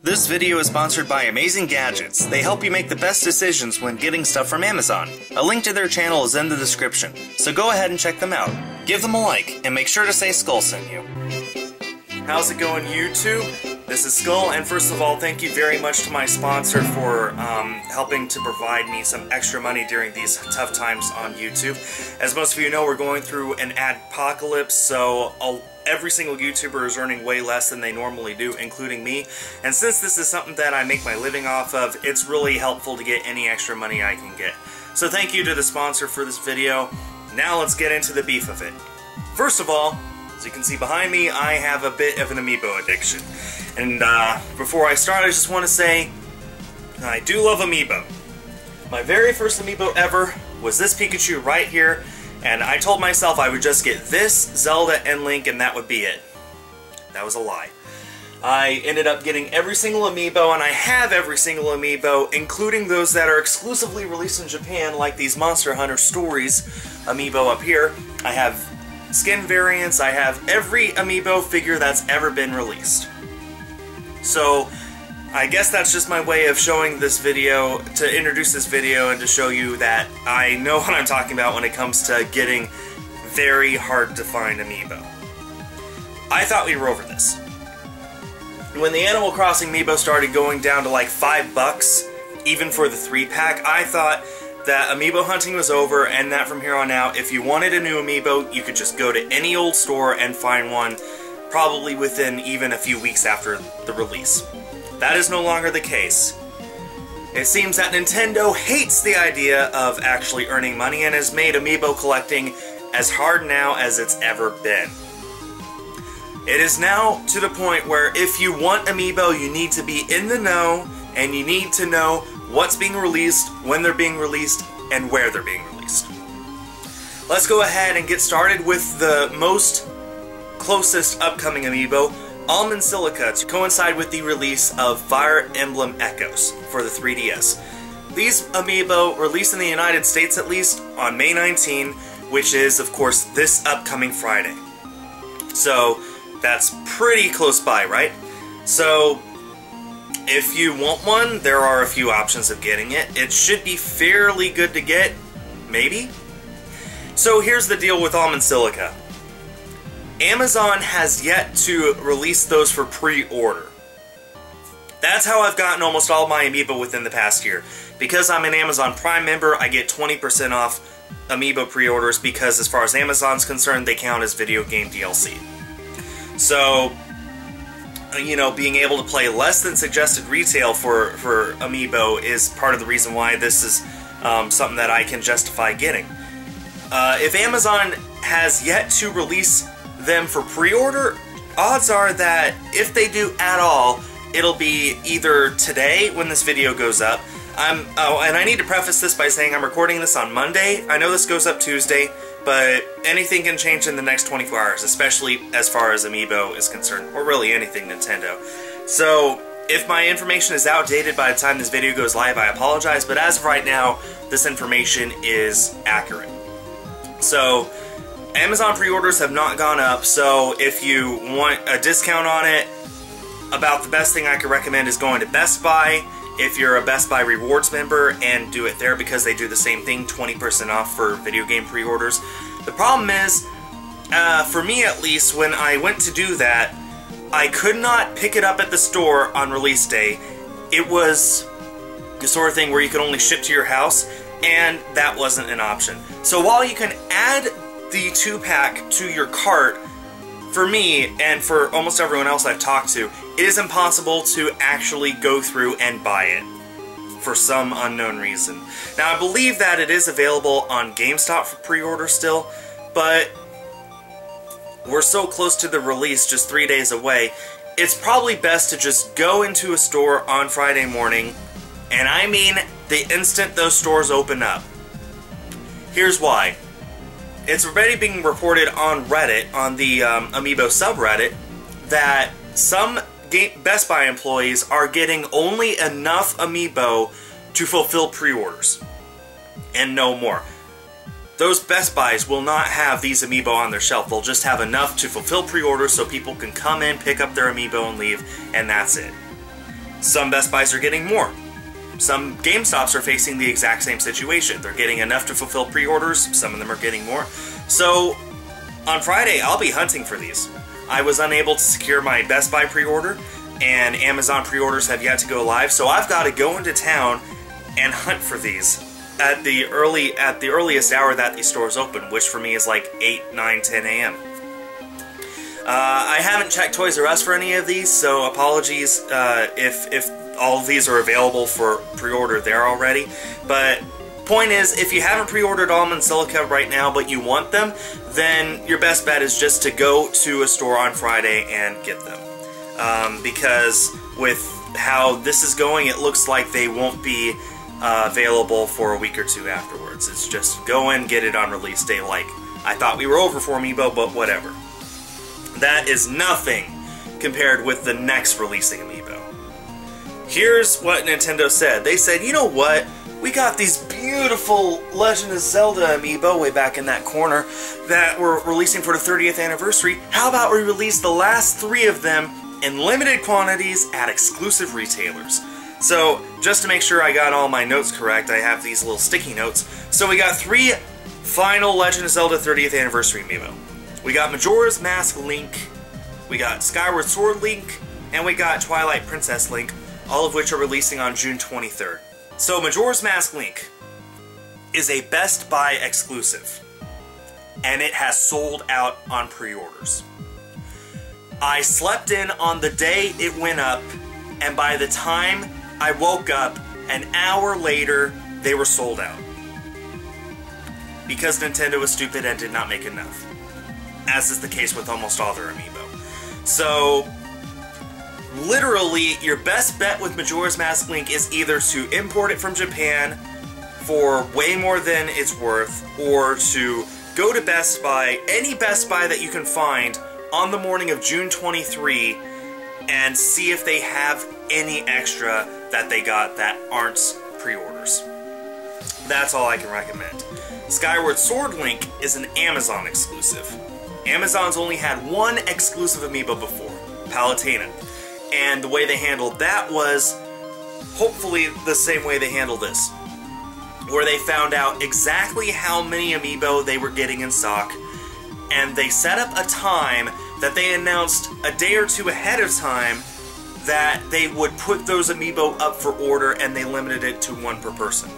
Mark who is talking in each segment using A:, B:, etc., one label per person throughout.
A: This video is sponsored by Amazing Gadgets. They help you make the best decisions when getting stuff from Amazon. A link to their channel is in the description, so go ahead and check them out. Give them a like, and make sure to say Skul sent you. How's it going, YouTube? This is Skul, and first of all, thank you very much to my sponsor for helping to provide me some extra money during these tough times on YouTube. As most of you know, we're going through an adpocalypse, so every single YouTuber is earning way less than they normally do, including me. And since this is something that I make my living off of, it's really helpful to get any extra money I can get. So thank you to the sponsor for this video. Now let's get into the beef of it. First of all, as you can see behind me, I have a bit of an Amiibo addiction. And before I start, I just want to say, I do love Amiibo. My very first Amiibo ever was this Pikachu right here, and I told myself I would just get this, Zelda, and Link, and that would be it. That was a lie. I ended up getting every single Amiibo, and I have every single Amiibo, including those that are exclusively released in Japan, like these Monster Hunter Stories Amiibo up here. I have skin variants, I have every Amiibo figure that's ever been released. So, I guess that's just my way of showing this video, to introduce this video and to show you that I know what I'm talking about when it comes to getting very hard to find Amiibo. I thought we were over this. When the Animal Crossing Amiibo started going down to like $5, even for the 3-pack, I thought that Amiibo hunting was over, and that from here on out, if you wanted a new Amiibo, you could just go to any old store and find one, probably within even a few weeks after the release. That is no longer the case. It seems that Nintendo hates the idea of actually earning money and has made Amiibo collecting as hard now as it's ever been. It is now to the point where if you want Amiibo, you need to be in the know, and you need to know what's being released, when they're being released, and where they're being released. Let's go ahead and get started with the most closest upcoming Amiibo, Almond Silica, to coincide with the release of Fire Emblem Echoes for the 3DS. These Amiibo released in the United States at least on May 19, which is, of course, this upcoming Friday. So, that's pretty close by, right? So, if you want one, there are a few options of getting it. It should be fairly good to get, maybe? So here's the deal with Almond Silica. Amazon has yet to release those for pre-order. That's how I've gotten almost all my Amiibo within the past year. Because I'm an Amazon Prime member, I get 20% off Amiibo pre-orders because as far as Amazon's concerned, they count as video game DLC. So, you know, being able to play less than suggested retail for Amiibo is part of the reason why this is something that I can justify getting. If Amazon has yet to release them for pre-order, odds are that if they do at all, it'll be either today when this video goes up. And I need to preface this by saying I'm recording this on Monday. I know this goes up Tuesday, but anything can change in the next 24 hours, especially as far as Amiibo is concerned, or really anything Nintendo. So, if my information is outdated by the time this video goes live, I apologize, but as of right now, this information is accurate. So, Amazon pre-orders have not gone up, so if you want a discount on it, about the best thing I could recommend is going to Best Buy, if you're a Best Buy Rewards member, and do it there because they do the same thing, 20% off for video game pre-orders. The problem is, for me at least, when I went to do that, I could not pick it up at the store on release day. It was the sort of thing where you could only ship to your house, and that wasn't an option. So while you can add the 2-pack to your cart, for me, and for almost everyone else I've talked to, it is impossible to actually go through and buy it for some unknown reason. Now, I believe that it is available on GameStop for pre-order still, but we're so close to the release, just 3 days away, it's probably best to just go into a store on Friday morning, and I mean the instant those stores open up. Here's why. It's already being reported on Reddit, on the Amiibo subreddit, that some Best Buy employees are getting only enough Amiibo to fulfill pre-orders, and no more. those Best Buys will not have these Amiibo on their shelf. They'll just have enough to fulfill pre-orders so people can come in, pick up their Amiibo, and leave, and that's it. Some Best Buys are getting more. Some GameStops are facing the exact same situation. They're getting enough to fulfill pre-orders, some of them are getting more. So, on Friday, I'll be hunting for these. I was unable to secure my Best Buy pre-order, and Amazon pre-orders have yet to go live, so I've got to go into town and hunt for these at the earliest hour that these stores open, which for me is like 8, 9, 10 a.m. I haven't checked Toys R Us for any of these, so apologies if all of these are available for pre-order there already. But point is, if you haven't pre-ordered Almond Silica right now, but you want them, then your best bet is just to go to a store on Friday and get them. Because with how this is going, it looks like they won't be available for a week or two afterwards. It's just go in, get it on release day. Like, I thought we were over for Amiibo, but whatever. That is nothing compared with the next releasing Amiibo. Here's what Nintendo said. They said, you know what? We got these beautiful Legend of Zelda Amiibo way back in that corner that we're releasing for the 30th anniversary. How about we release the last 3 of them in limited quantities at exclusive retailers? So, just to make sure I got all my notes correct, I have these little sticky notes. So we got 3 final Legend of Zelda 30th Anniversary Amiibo. We got Majora's Mask Link, we got Skyward Sword Link, and we got Twilight Princess Link, all of which are releasing on June 23rd. So Majora's Mask Link is a Best Buy exclusive, and it has sold out on pre-orders. I slept in on the day it went up, and by the time I woke up, an hour later, they were sold out. Because Nintendo was stupid and did not make enough. As is the case with almost all their Amiibo. So, literally, your best bet with Majora's Mask Link is either to import it from Japan for way more than it's worth, or to go to Best Buy, any Best Buy that you can find, on the morning of June 23, and see if they have any extra that they got that aren't pre-orders. That's all I can recommend. Skyward Sword Link is an Amazon exclusive. Amazon's only had one exclusive Amiibo before, Palutena. And the way they handled that was hopefully the same way they handle this, where they found out exactly how many Amiibo they were getting in stock, and they set up a time that they announced a day or two ahead of time that they would put those Amiibo up for order, and they limited it to 1 per person.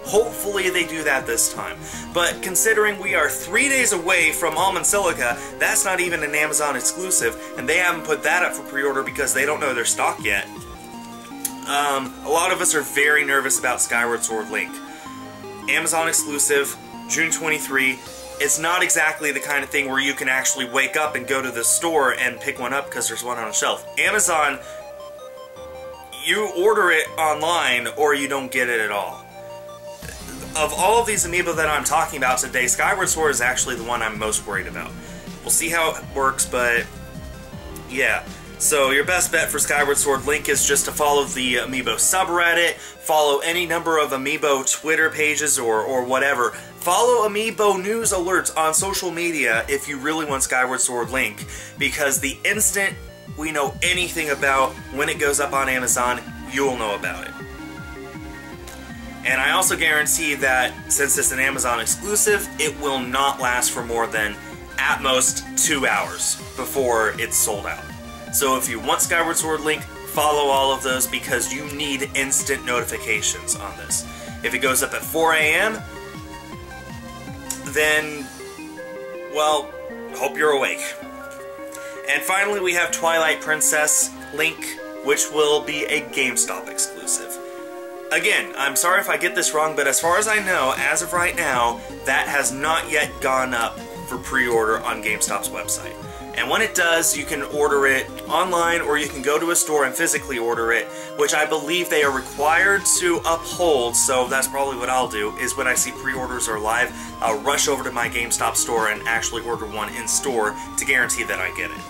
A: Hopefully they do that this time. But considering we are 3 days away from Almond Silica, that's not even an Amazon exclusive, and they haven't put that up for pre-order because they don't know their stock yet. A lot of us are very nervous about Skyward Sword Link. Amazon exclusive, June 23. It's not exactly the kind of thing where you can actually wake up and go to the store and pick one up because there's one on a shelf. Amazon, you order it online or you don't get it at all. Of all of these Amiibo that I'm talking about today, Skyward Sword is actually the one I'm most worried about. We'll see how it works, but yeah. So your best bet for Skyward Sword Link is just to follow the Amiibo subreddit, follow any number of Amiibo Twitter pages or whatever. Follow Amiibo news alerts on social media if you really want Skyward Sword Link, because the instant we know anything about when it goes up on Amazon, you'll know about it. And I also guarantee that, since it's an Amazon exclusive, it will not last for more than, at most, 2 hours before it's sold out. So if you want Skyward Sword Link, follow all of those because you need instant notifications on this. If it goes up at 4 a.m., then, well, hope you're awake. And finally, we have Twilight Princess Link, which will be a GameStop exclusive. Again, I'm sorry if I get this wrong, but as far as I know, as of right now, that has not yet gone up for pre-order on GameStop's website. And when it does, you can order it online, or you can go to a store and physically order it, which I believe they are required to uphold, so that's probably what I'll do, is when I see pre-orders are live, I'll rush over to my GameStop store and actually order one in store to guarantee that I get it.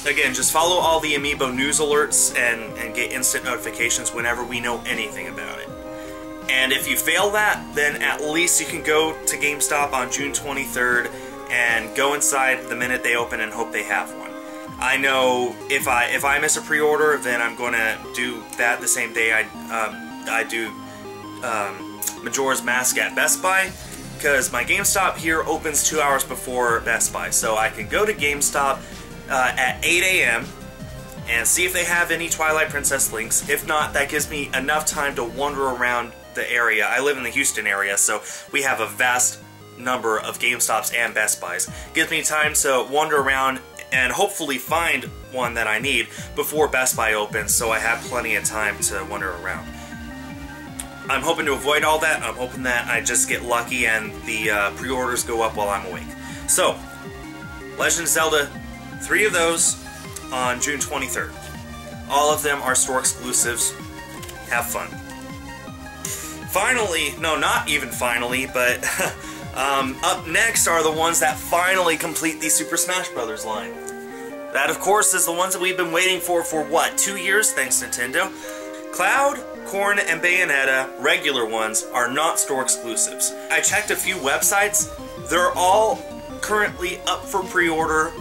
A: Again, just follow all the Amiibo news alerts and get instant notifications whenever we know anything about it. And if you fail that, then at least you can go to GameStop on June 23rd and go inside the minute they open and hope they have one. I know if I miss a pre-order, then I'm going to do that the same day I do Majora's Mask at Best Buy, because my GameStop here opens 2 hours before Best Buy, so I can go to GameStop at 8 a.m. and see if they have any Twilight Princess links. If not, that gives me enough time to wander around the area. I live in the Houston area, so we have a vast number of GameStops and Best Buys. Gives me time to wander around and hopefully find one that I need before Best Buy opens, so I have plenty of time to wander around. I'm hoping to avoid all that. I'm hoping that I just get lucky and the pre-orders go up while I'm awake. So, Legend of Zelda, 3 of those on June 23rd. All of them are store exclusives. Have fun. Finally, no, not even finally, but up next are the ones that finally complete the Super Smash Bros. Line. That, of course, is the ones that we've been waiting for what, 2 years? Thanks, Nintendo. Cloud, Corrin, and Bayonetta, regular ones, are not store exclusives. I checked a few websites. They're all currently up for pre-order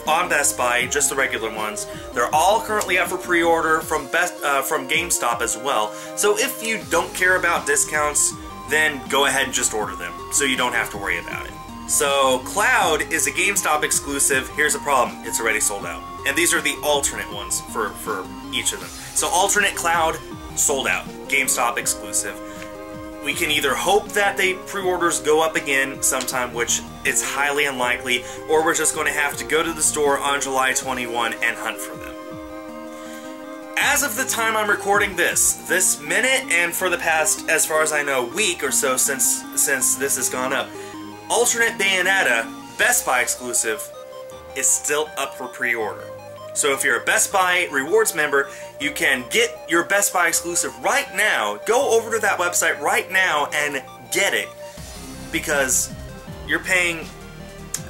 A: on Best Buy, just the regular ones. They're all currently up for pre-order from GameStop as well. So if you don't care about discounts, then go ahead and just order them, so you don't have to worry about it. So Cloud is a GameStop exclusive. Here's the problem: it's already sold out. And these are the alternate ones for each of them. So alternate Cloud, sold out. GameStop exclusive. We can either hope that the pre-orders go up again sometime, which is highly unlikely, or we're just going to have to go to the store on July 21 and hunt for them. As of the time I'm recording this minute, and for the past, as far as I know, week or so since this has gone up, alternate Bayonetta, Best Buy exclusive, is still up for pre-order. So if you're a Best Buy Rewards member, you can get your Best Buy exclusive right now. Go over to that website right now and get it, because you're paying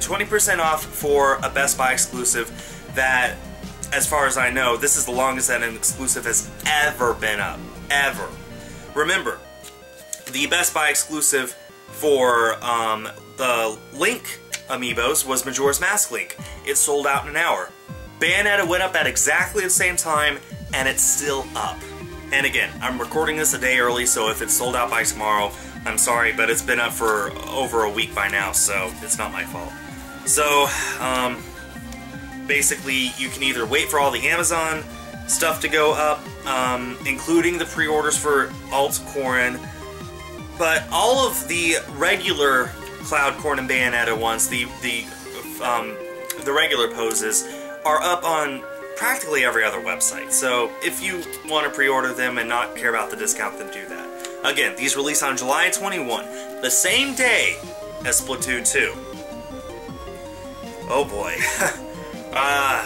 A: 20% off for a Best Buy exclusive that, as far as I know, this is the longest that an exclusive has ever been up. Ever. Remember, the Best Buy exclusive for the Link Amiibos was Majora's Mask Link. It sold out in an hour. Bayonetta went up at exactly the same time, and it's still up. And again, I'm recording this a day early, so if it's sold out by tomorrow, I'm sorry, but it's been up for over a week by now, so it's not my fault. So, basically, you can either wait for all the Amazon stuff to go up, including the pre-orders for Alt Corrin, but all of the regular Cloud, Corrin, and Bayonetta ones, the regular poses, are up on practically every other website. So if you want to pre-order them and not care about the discount, then do that. Again, these release on July 21, the same day as Splatoon 2. Oh boy.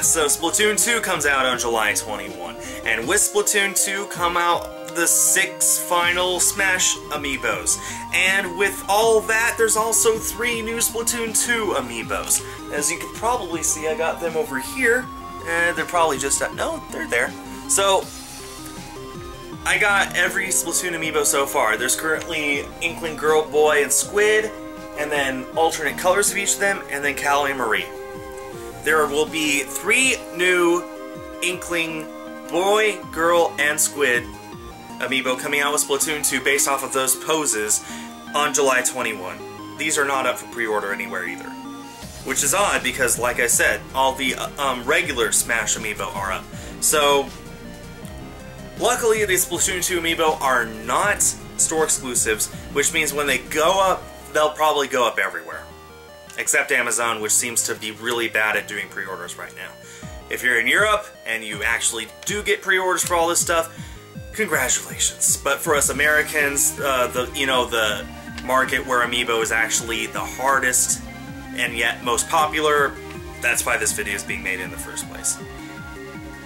A: So Splatoon 2 comes out on July 21, and with Splatoon 2 come out the 6 final Smash Amiibos. And with all that, there's also 3 new Splatoon 2 Amiibos. As you can probably see, I got them over here. They're probably just no, they're there. So, I got every Splatoon Amiibo so far. There's currently Inkling Girl, Boy, and Squid, and then alternate colors of each of them, and then Callie and Marie. There will be 3 new Inkling Boy, Girl, and Squid Amiibo coming out with Splatoon 2 based off of those poses on July 21. These are not up for pre-order anywhere either. Which is odd because, like I said, all the regular Smash Amiibo are up. So, luckily the Splatoon 2 Amiibo are not store exclusives, which means when they go up, they'll probably go up everywhere. Except Amazon, which seems to be really bad at doing pre-orders right now. If you're in Europe and you actually do get pre-orders for all this stuff, congratulations. But for us Americans, the market where Amiibo is actually the hardest and yet most popular, that's why this video is being made in the first place.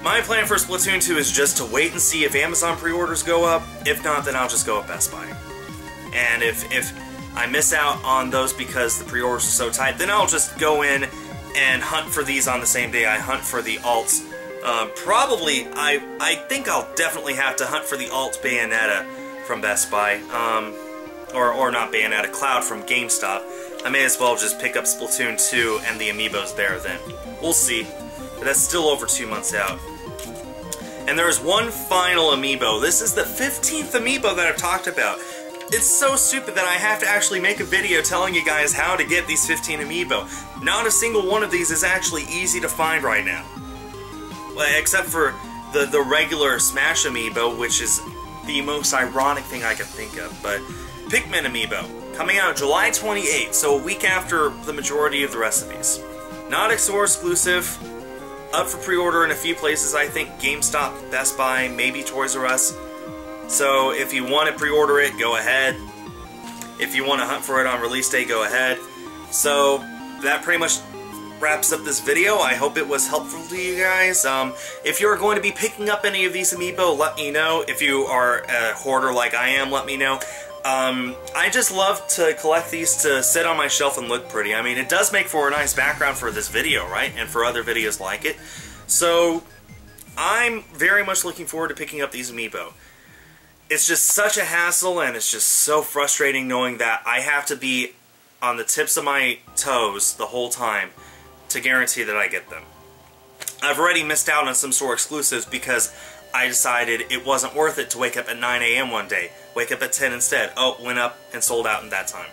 A: My plan for Splatoon 2 is just to wait and see if Amazon pre-orders go up. If not, then I'll just go with Best Buy. And if I miss out on those because the pre-orders are so tight, then I'll just go in and hunt for these on the same day I hunt for the alts. Probably, I think I'll definitely have to hunt for the alt Bayonetta from Best Buy, or not Bayonetta, Cloud from GameStop, I may as well just pick up Splatoon 2 and the Amiibos there then. We'll see. But that's still over 2 months out. And there is one final Amiibo. This is the 15th Amiibo that I've talked about. It's so stupid that I have to actually make a video telling you guys how to get these 15 Amiibo. Not a single one of these is actually easy to find right now. Well, except for the regular Smash Amiibo, which is the most ironic thing I can think of. But Pikmin Amiibo, coming out July 28th, so a week after the majority of the rest of these. Not store exclusive, up for pre-order in a few places, I think. GameStop, Best Buy, maybe Toys R Us. So if you want to pre-order it, go ahead. If you want to hunt for it on release day, go ahead. So that pretty much wraps up this video. I hope it was helpful to you guys. If you're going to be picking up any of these Amiibo, let me know. If you are a hoarder like I am, let me know. I just love to collect these to sit on my shelf and look pretty. I mean, it does make for a nice background for this video, right? And for other videos like it. So I'm very much looking forward to picking up these Amiibo. It's just such a hassle, and it's just so frustrating knowing that I have to be on the tips of my toes the whole time to guarantee that I get them. I've already missed out on some store exclusives because I decided it wasn't worth it to wake up at 9 a.m. one day. Wake up at 10 instead. Oh, went up and sold out in that time.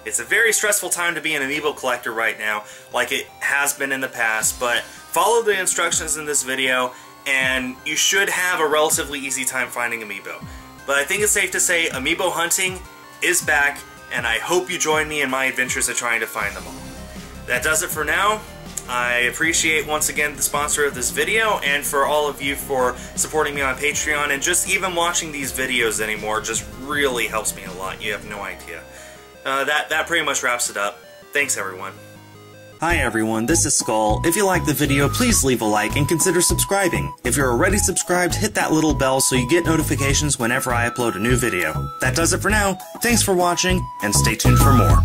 A: It's a very stressful time to be an Amiibo collector right now, like it has been in the past, but follow the instructions in this video, and you should have a relatively easy time finding Amiibo. But I think it's safe to say Amiibo hunting is back, and I hope you join me in my adventures of trying to find them all. That does it for now. I appreciate once again the sponsor of this video, and for all of you for supporting me on Patreon, and just even watching these videos anymore just really helps me a lot. You have no idea. That pretty much wraps it up. Thanks everyone.
B: Hi everyone, this is Skul. If you liked the video, please leave a like and consider subscribing. If you're already subscribed, hit that little bell so you get notifications whenever I upload a new video. That does it for now. Thanks for watching, and stay tuned for more.